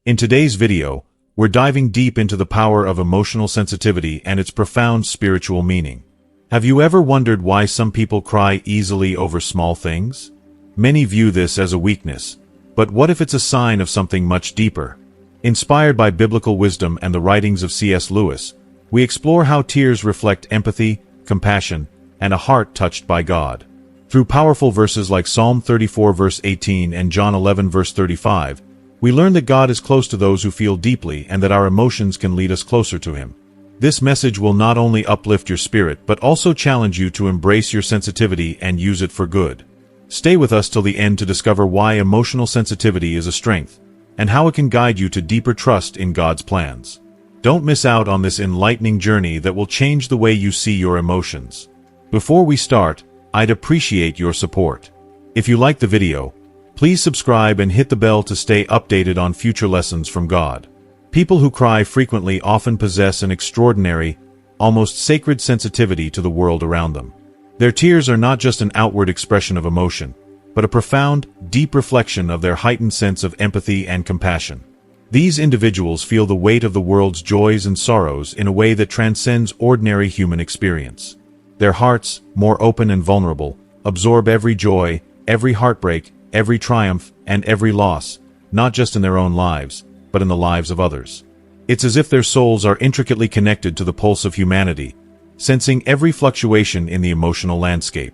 In today's video, we're diving deep into the power of emotional sensitivity and its profound spiritual meaning. Have you ever wondered why some people cry easily over small things? Many view this as a weakness, but what if it's a sign of something much deeper? Inspired by biblical wisdom and the writings of C.S.Lewis, we explore how tears reflect empathy, compassion, and a heart touched by God. Through powerful verses like Psalm 34 verse 18 and John 11 verse 35, we learn that God is close to those who feel deeply and that our emotions can lead us closer to Him. This message will not only uplift your spirit but also challenge you to embrace your sensitivity and use it for good. Stay with us till the end to discover why emotional sensitivity is a strength, and how it can guide you to deeper trust in God's plans. Don't miss out on this enlightening journey that will change the way you see your emotions. Before we start, I'd appreciate your support. If you like the video, please subscribe and hit the bell to stay updated on future lessons from God. People who cry frequently often possess an extraordinary, almost sacred sensitivity to the world around them. Their tears are not just an outward expression of emotion, but a profound, deep reflection of their heightened sense of empathy and compassion. These individuals feel the weight of the world's joys and sorrows in a way that transcends ordinary human experience. Their hearts, more open and vulnerable, absorb every joy, every heartbreak, every triumph, and every loss, not just in their own lives, but in the lives of others. It's as if their souls are intricately connected to the pulse of humanity, sensing every fluctuation in the emotional landscape.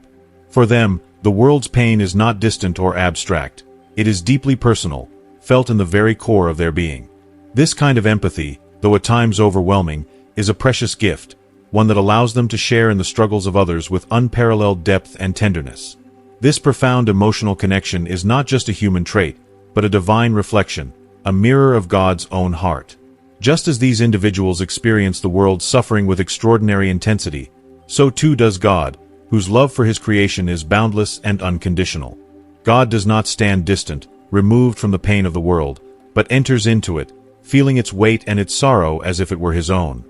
For them, the world's pain is not distant or abstract. It is deeply personal, felt in the very core of their being. This kind of empathy, though at times overwhelming, is a precious gift, one that allows them to share in the struggles of others with unparalleled depth and tenderness. This profound emotional connection is not just a human trait, but a divine reflection, a mirror of God's own heart. Just as these individuals experience the world's suffering with extraordinary intensity, so too does God, whose love for His creation is boundless and unconditional. God does not stand distant, removed from the pain of the world, but enters into it, feeling its weight and its sorrow as if it were His own.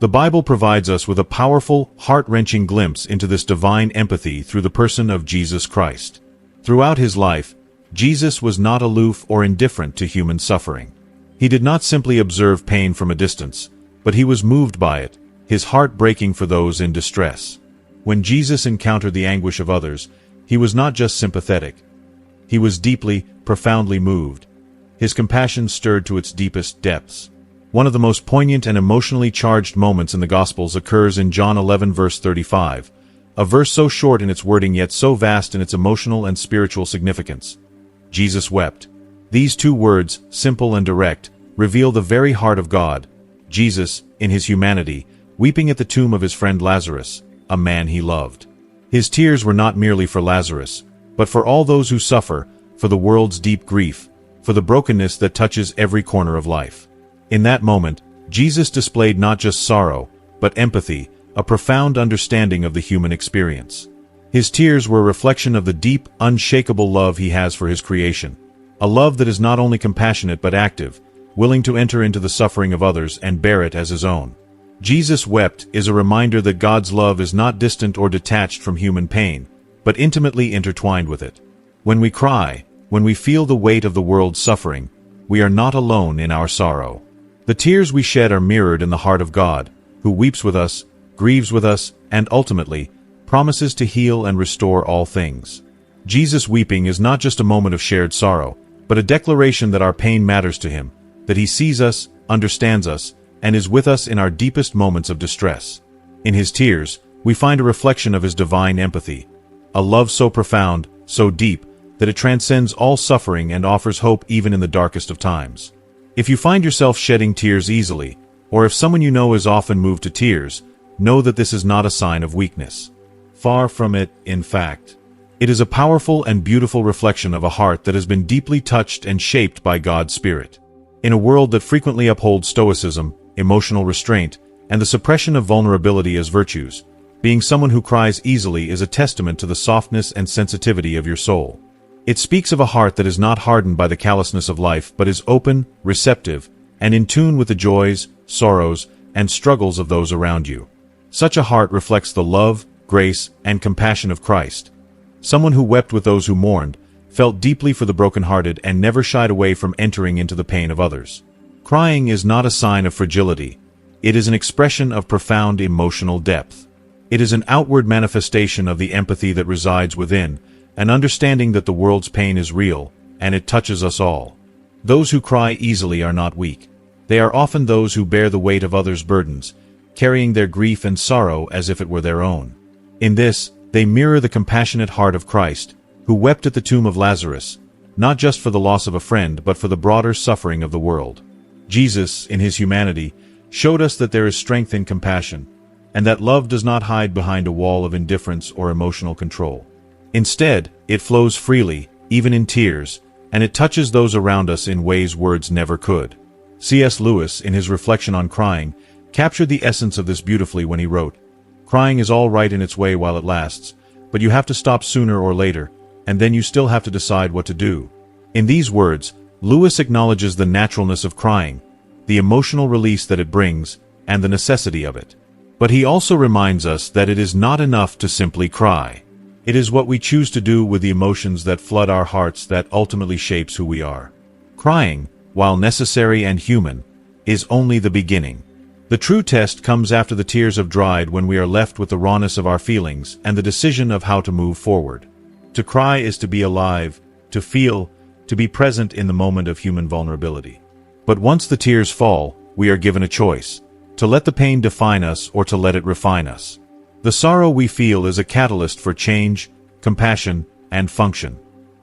The Bible provides us with a powerful, heart-wrenching glimpse into this divine empathy through the person of Jesus Christ. Throughout His life, Jesus was not aloof or indifferent to human suffering. He did not simply observe pain from a distance, but He was moved by it, His heart breaking for those in distress. When Jesus encountered the anguish of others, He was not just sympathetic. He was deeply, profoundly moved. His compassion stirred to its deepest depths. One of the most poignant and emotionally charged moments in the Gospels occurs in John 11 verse 35, a verse so short in its wording yet so vast in its emotional and spiritual significance. Jesus wept. These two words, simple and direct, reveal the very heart of God. Jesus, in His humanity, weeping at the tomb of His friend Lazarus, a man He loved. His tears were not merely for Lazarus, but for all those who suffer, for the world's deep grief, for the brokenness that touches every corner of life. In that moment, Jesus displayed not just sorrow, but empathy, a profound understanding of the human experience. His tears were a reflection of the deep, unshakable love He has for His creation, a love that is not only compassionate but active, willing to enter into the suffering of others and bear it as His own. Jesus wept is a reminder that God's love is not distant or detached from human pain, but intimately intertwined with it. When we cry, when we feel the weight of the world's suffering, we are not alone in our sorrow. The tears we shed are mirrored in the heart of God, who weeps with us, grieves with us, and ultimately, promises to heal and restore all things. Jesus' weeping is not just a moment of shared sorrow, but a declaration that our pain matters to Him, that He sees us, understands us, and is with us in our deepest moments of distress. In His tears, we find a reflection of His divine empathy, a love so profound, so deep, that it transcends all suffering and offers hope even in the darkest of times. If you find yourself shedding tears easily, or if someone you know is often moved to tears, know that this is not a sign of weakness. Far from it, in fact. It is a powerful and beautiful reflection of a heart that has been deeply touched and shaped by God's Spirit. In a world that frequently upholds stoicism, emotional restraint, and the suppression of vulnerability as virtues, being someone who cries easily is a testament to the softness and sensitivity of your soul. It speaks of a heart that is not hardened by the callousness of life but is open, receptive, and in tune with the joys, sorrows, and struggles of those around you. Such a heart reflects the love, grace, and compassion of Christ. Someone who wept with those who mourned, felt deeply for the brokenhearted, and never shied away from entering into the pain of others. Crying is not a sign of fragility. It is an expression of profound emotional depth. It is an outward manifestation of the empathy that resides within, an understanding that the world's pain is real, and it touches us all. Those who cry easily are not weak. They are often those who bear the weight of others' burdens, carrying their grief and sorrow as if it were their own. In this, they mirror the compassionate heart of Christ, who wept at the tomb of Lazarus, not just for the loss of a friend but for the broader suffering of the world. Jesus, in his humanity, showed us that there is strength in compassion, and that love does not hide behind a wall of indifference or emotional control. Instead, it flows freely, even in tears, and it touches those around us in ways words never could. C.S.Lewis, in his reflection on crying, captured the essence of this beautifully when he wrote, "Crying is all right in its way while it lasts, but you have to stop sooner or later, and then you still have to decide what to do." In these words, Lewis acknowledges the naturalness of crying, the emotional release that it brings, and the necessity of it. But he also reminds us that it is not enough to simply cry. It is what we choose to do with the emotions that flood our hearts that ultimately shapes who we are. Crying, while necessary and human, is only the beginning. The true test comes after the tears have dried, when we are left with the rawness of our feelings and the decision of how to move forward. To cry is to be alive, to feel, to be present in the moment of human vulnerability. But once the tears fall, we are given a choice: to let the pain define us or to let it refine us. The sorrow we feel is a catalyst for change, compassion, and function.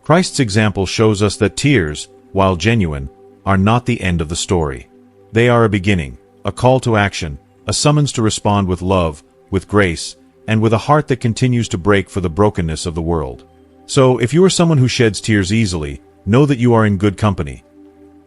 Christ's example shows us that tears, while genuine, are not the end of the story. They are a beginning, a call to action, a summons to respond with love, with grace, and with a heart that continues to break for the brokenness of the world. So, if you are someone who sheds tears easily, know that you are in good company.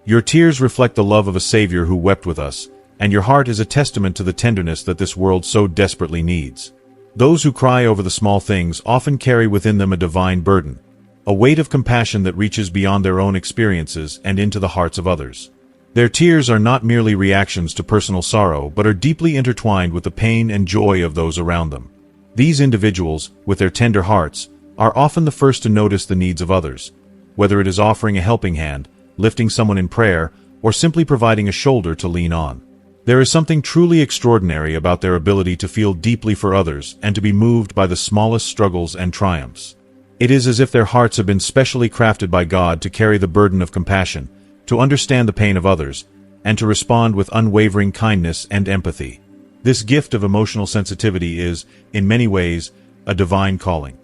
Your tears reflect the love of a Savior who wept with us, and your heart is a testament to the tenderness that this world so desperately needs. Those who cry over the small things often carry within them a divine burden, a weight of compassion that reaches beyond their own experiences and into the hearts of others. Their tears are not merely reactions to personal sorrow, but are deeply intertwined with the pain and joy of those around them. These individuals, with their tender hearts, are often the first to notice the needs of others, whether it is offering a helping hand, lifting someone in prayer, or simply providing a shoulder to lean on. There is something truly extraordinary about their ability to feel deeply for others and to be moved by the smallest struggles and triumphs. It is as if their hearts have been specially crafted by God to carry the burden of compassion, to understand the pain of others, and to respond with unwavering kindness and empathy. This gift of emotional sensitivity is, in many ways, a divine calling,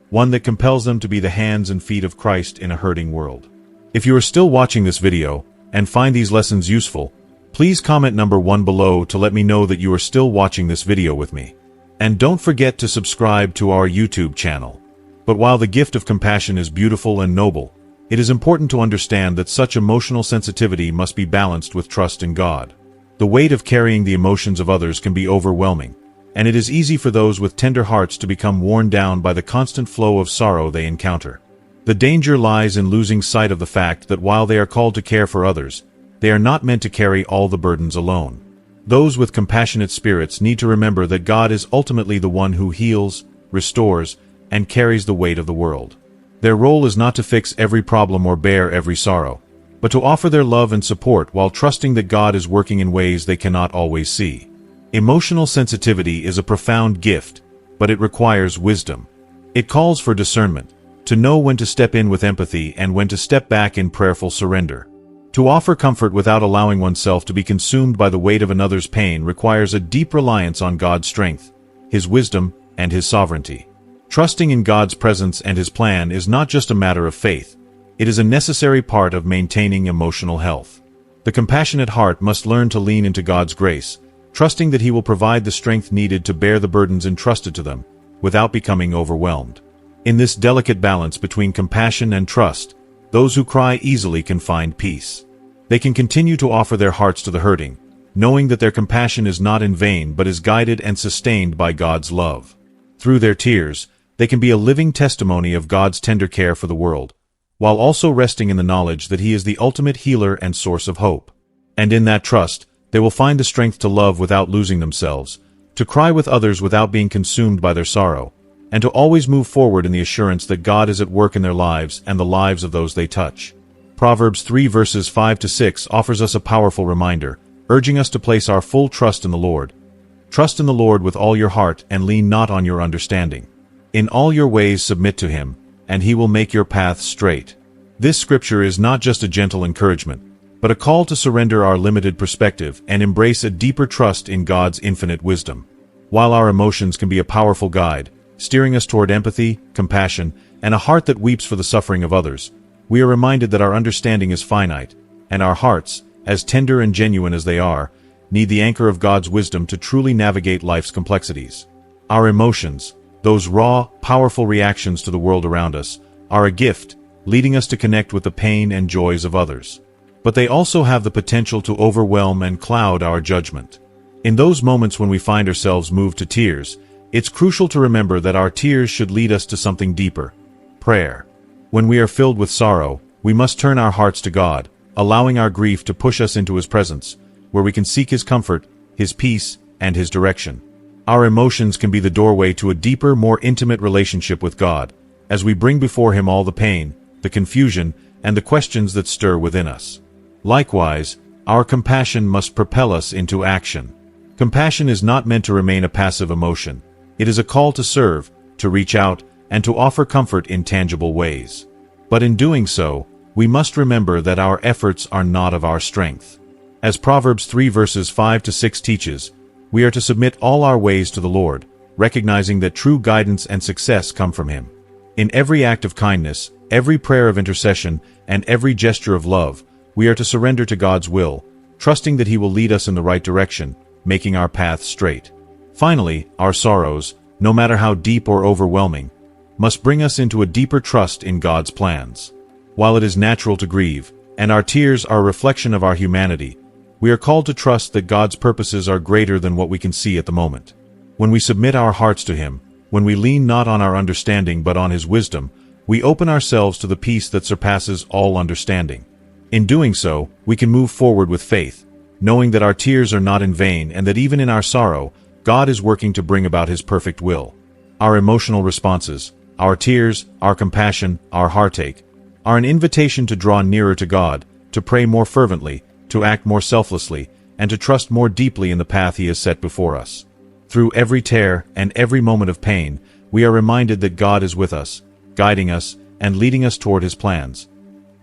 one that compels them to be the hands and feet of Christ in a hurting world. If you are still watching this video and find these lessons useful, please comment number 1 below to let me know that you are still watching this video with me. And don't forget to subscribe to our YouTube channel. But while the gift of compassion is beautiful and noble, it is important to understand that such emotional sensitivity must be balanced with trust in God. The weight of carrying the emotions of others can be overwhelming, and it is easy for those with tender hearts to become worn down by the constant flow of sorrow they encounter. The danger lies in losing sight of the fact that while they are called to care for others, they are not meant to carry all the burdens alone. Those with compassionate spirits need to remember that God is ultimately the one who heals, restores, and carries the weight of the world. Their role is not to fix every problem or bear every sorrow, but to offer their love and support while trusting that God is working in ways they cannot always see. Emotional sensitivity is a profound gift, but it requires wisdom. It calls for discernment, to know when to step in with empathy and when to step back in prayerful surrender. To offer comfort without allowing oneself to be consumed by the weight of another's pain requires a deep reliance on God's strength, His wisdom, and His sovereignty. Trusting in God's presence and His plan is not just a matter of faith. It is a necessary part of maintaining emotional health. The compassionate heart must learn to lean into God's grace, trusting that He will provide the strength needed to bear the burdens entrusted to them, without becoming overwhelmed. In this delicate balance between compassion and trust, those who cry easily can find peace. They can continue to offer their hearts to the hurting, knowing that their compassion is not in vain but is guided and sustained by God's love. Through their tears, they can be a living testimony of God's tender care for the world, while also resting in the knowledge that He is the ultimate healer and source of hope. And in that trust, they will find the strength to love without losing themselves, to cry with others without being consumed by their sorrow, and to always move forward in the assurance that God is at work in their lives and the lives of those they touch. Proverbs 3 verses 5 to 6 offers us a powerful reminder, urging us to place our full trust in the Lord. Trust in the Lord with all your heart and lean not on your understanding. In all your ways submit to him, and he will make your paths straight. This scripture is not just a gentle encouragement, but a call to surrender our limited perspective and embrace a deeper trust in God's infinite wisdom. While our emotions can be a powerful guide, steering us toward empathy, compassion, and a heart that weeps for the suffering of others, we are reminded that our understanding is finite, and our hearts, as tender and genuine as they are, need the anchor of God's wisdom to truly navigate life's complexities. Our emotions, those raw, powerful reactions to the world around us, are a gift, leading us to connect with the pain and joys of others. But they also have the potential to overwhelm and cloud our judgment. In those moments when we find ourselves moved to tears, it's crucial to remember that our tears should lead us to something deeper: prayer. When we are filled with sorrow, we must turn our hearts to God, allowing our grief to push us into his presence, where we can seek his comfort, his peace, and his direction. Our emotions can be the doorway to a deeper, more intimate relationship with God, as we bring before him all the pain, the confusion, and the questions that stir within us. Likewise, our compassion must propel us into action. Compassion is not meant to remain a passive emotion. It is a call to serve, to reach out, and to offer comfort in tangible ways. But in doing so, we must remember that our efforts are not of our strength. As Proverbs 3 verses 5 to 6 teaches, we are to submit all our ways to the Lord, recognizing that true guidance and success come from him. In every act of kindness, every prayer of intercession, and every gesture of love, we are to surrender to God's will, trusting that he will lead us in the right direction, making our path straight. Finally, our sorrows, no matter how deep or overwhelming, must bring us into a deeper trust in God's plans. While it is natural to grieve, and our tears are a reflection of our humanity, we are called to trust that God's purposes are greater than what we can see at the moment. When we submit our hearts to him, when we lean not on our understanding but on his wisdom, we open ourselves to the peace that surpasses all understanding. In doing so, we can move forward with faith, knowing that our tears are not in vain and that even in our sorrow, God is working to bring about his perfect will. Our emotional responses, our tears, our compassion, our heartache, are an invitation to draw nearer to God, to pray more fervently, to act more selflessly, and to trust more deeply in the path he has set before us. Through every tear and every moment of pain, we are reminded that God is with us, guiding us, and leading us toward his plans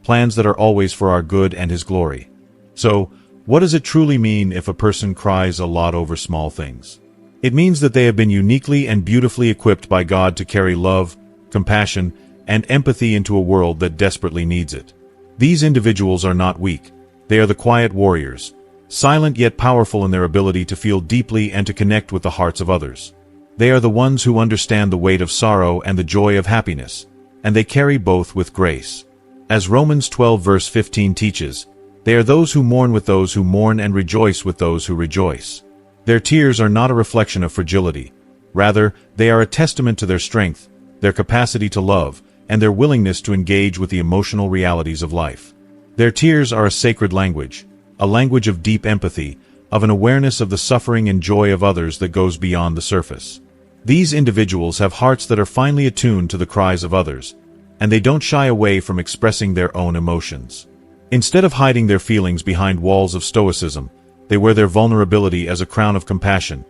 that are always for our good and his glory. So, what does it truly mean if a person cries a lot over small things? It means that they have been uniquely and beautifully equipped by God to carry love, compassion, and empathy into a world that desperately needs it. These individuals are not weak. They are the quiet warriors, silent yet powerful in their ability to feel deeply and to connect with the hearts of others. They are the ones who understand the weight of sorrow and the joy of happiness, and they carry both with grace. As Romans 12 verse 15 teaches, they are those who mourn with those who mourn and rejoice with those who rejoice. Their tears are not a reflection of fragility. Rather, they are a testament to their strength, their capacity to love, and their willingness to engage with the emotional realities of life. Their tears are a sacred language, a language of deep empathy, of an awareness of the suffering and joy of others that goes beyond the surface. These individuals have hearts that are finely attuned to the cries of others, and they don't shy away from expressing their own emotions. Instead of hiding their feelings behind walls of stoicism, they wear their vulnerability as a crown of compassion,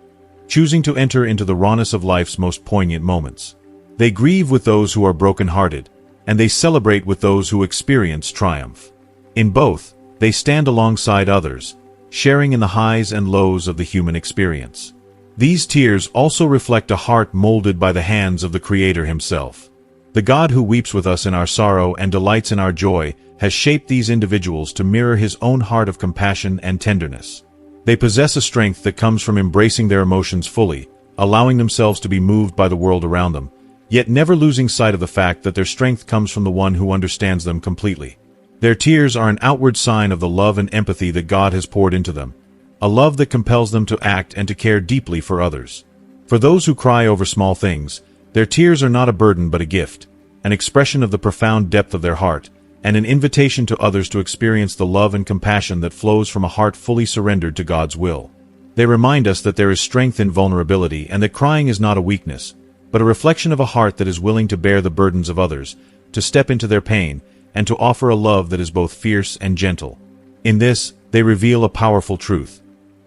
choosing to enter into the rawness of life's most poignant moments. They grieve with those who are broken-hearted, and they celebrate with those who experience triumph. In both, they stand alongside others, sharing in the highs and lows of the human experience. These tears also reflect a heart molded by the hands of the Creator himself. The God who weeps with us in our sorrow and delights in our joy has shaped these individuals to mirror his own heart of compassion and tenderness. They possess a strength that comes from embracing their emotions fully, allowing themselves to be moved by the world around them, yet never losing sight of the fact that their strength comes from the one who understands them completely. Their tears are an outward sign of the love and empathy that God has poured into them, a love that compels them to act and to care deeply for others. For those who cry over small things, their tears are not a burden but a gift, an expression of the profound depth of their heart, and an invitation to others to experience the love and compassion that flows from a heart fully surrendered to God's will. They remind us that there is strength in vulnerability and that crying is not a weakness, but a reflection of a heart that is willing to bear the burdens of others, to step into their pain, and to offer a love that is both fierce and gentle. In this, they reveal a powerful truth: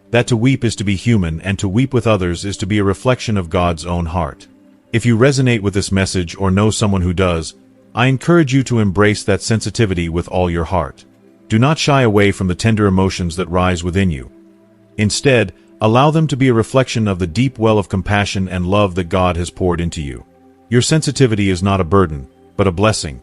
that to weep is to be human, and to weep with others is to be a reflection of God's own heart. If you resonate with this message or know someone who does, I encourage you to embrace that sensitivity with all your heart. Do not shy away from the tender emotions that rise within you. Instead, allow them to be a reflection of the deep well of compassion and love that God has poured into you. Your sensitivity is not a burden, but a blessing,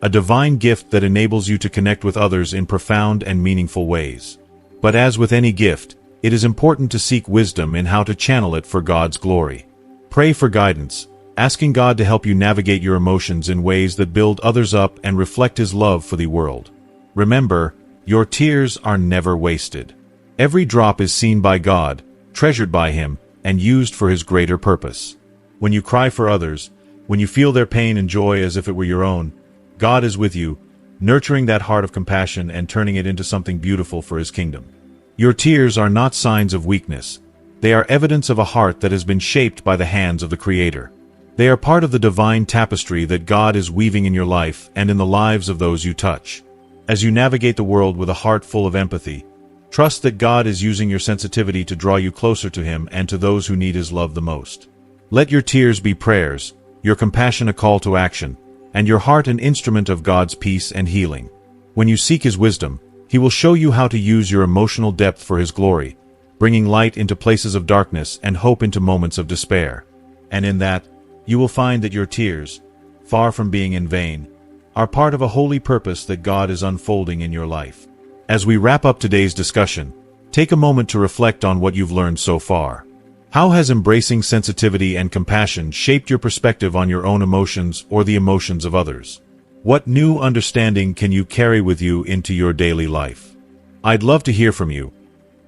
a divine gift that enables you to connect with others in profound and meaningful ways. But as with any gift, it is important to seek wisdom in how to channel it for God's glory. Pray for guidance, asking God to help you navigate your emotions in ways that build others up and reflect His love for the world. Remember, your tears are never wasted. Every drop is seen by God, treasured by Him, and used for His greater purpose. When you cry for others, when you feel their pain and joy as if it were your own, God is with you, nurturing that heart of compassion and turning it into something beautiful for His kingdom. Your tears are not signs of weakness. They are evidence of a heart that has been shaped by the hands of the Creator. They are part of the divine tapestry that God is weaving in your life and in the lives of those you touch. As you navigate the world with a heart full of empathy, trust that God is using your sensitivity to draw you closer to Him and to those who need His love the most. Let your tears be prayers, your compassion a call to action, and your heart an instrument of God's peace and healing. When you seek His wisdom, He will show you how to use your emotional depth for His glory, bringing light into places of darkness and hope into moments of despair. And in that, you will find that your tears, far from being in vain, are part of a holy purpose that God is unfolding in your life. As we wrap up today's discussion, take a moment to reflect on what you've learned so far. How has embracing sensitivity and compassion shaped your perspective on your own emotions or the emotions of others? What new understanding can you carry with you into your daily life? I'd love to hear from you.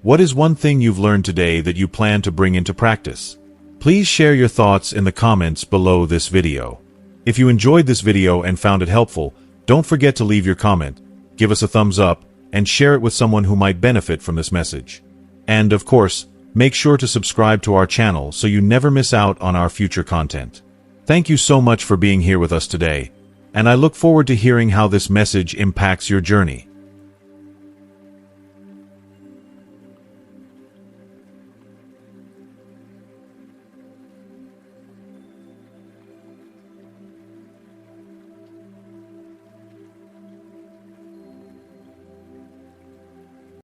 What is one thing you've learned today that you plan to bring into practice? Please share your thoughts in the comments below this video. If you enjoyed this video and found it helpful, don't forget to leave your comment, give us a thumbs up, and share it with someone who might benefit from this message. And, of course, make sure to subscribe to our channel so you never miss out on our future content. Thank you so much for being here with us today, and I look forward to hearing how this message impacts your journey.